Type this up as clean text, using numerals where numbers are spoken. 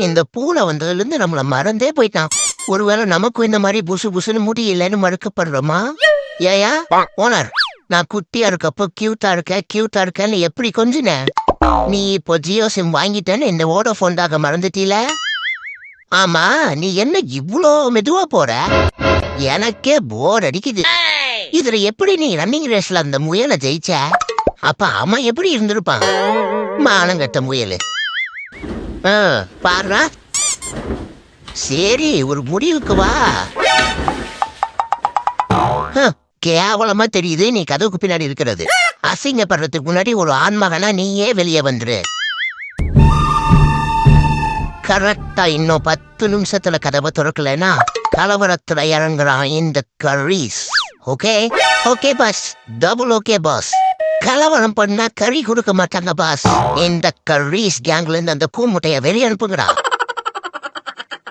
இந்த பூனை வந்ததுல இருந்து நம்மள மறந்தே போயிட்டான். ஒருவேளை நமக்கும் இந்த மாதிரி புசு புசுன்னு முடி இல்லைன்னு மறுக்கப்படுறோமா? ஏயா ஓனர், நான் குட்டியா இருக்கப்போ கியூட்டா இருக்கேன்னு எப்படி கொஞ்சின? நீ இப்போ ஜியோ சிம் வாங்கிட்டேன்னு இந்த வோடோஃபோன் தாக மறந்துட்டீல? ஆமா, நீ என்ன இவ்ளோ மெதுவா போற? எனக்கே போர் அடிக்குது. இதுல எப்படி நீ ரன்னிங் ரேஸ்ல அந்த முயலை ஜெயிச்ச? அப்ப அவன் எப்படி இருந்திருப்பான்? மானங்கட்ட முயலு. பாருடா. சரி, ஒரு முடிவுக்கு வா. கேவலமா தெரியுது நீ கதவுக்கு பின்னாடி இருக்கிறது. அசிங்கப்படுறதுக்கு முன்னாடி ஒரு ஆண்மகனா நீயே வெளியே வந்துரு. கரெக்டா இன்னும் 10 நிமிஷத்துல கதவை திறக்கலன்னா கலவரத்துல இறங்குறான் இந்த கரீஸ். Okay okay boss, double okay boss. கலவரம் பண்ணா கறி கொடுக்க மாட்டாங்க பாஸ். இந்த கரீஸ் கேங்ல இருந்து அந்த கூமுட்டைய வெளியே அனுப்புகிறான்.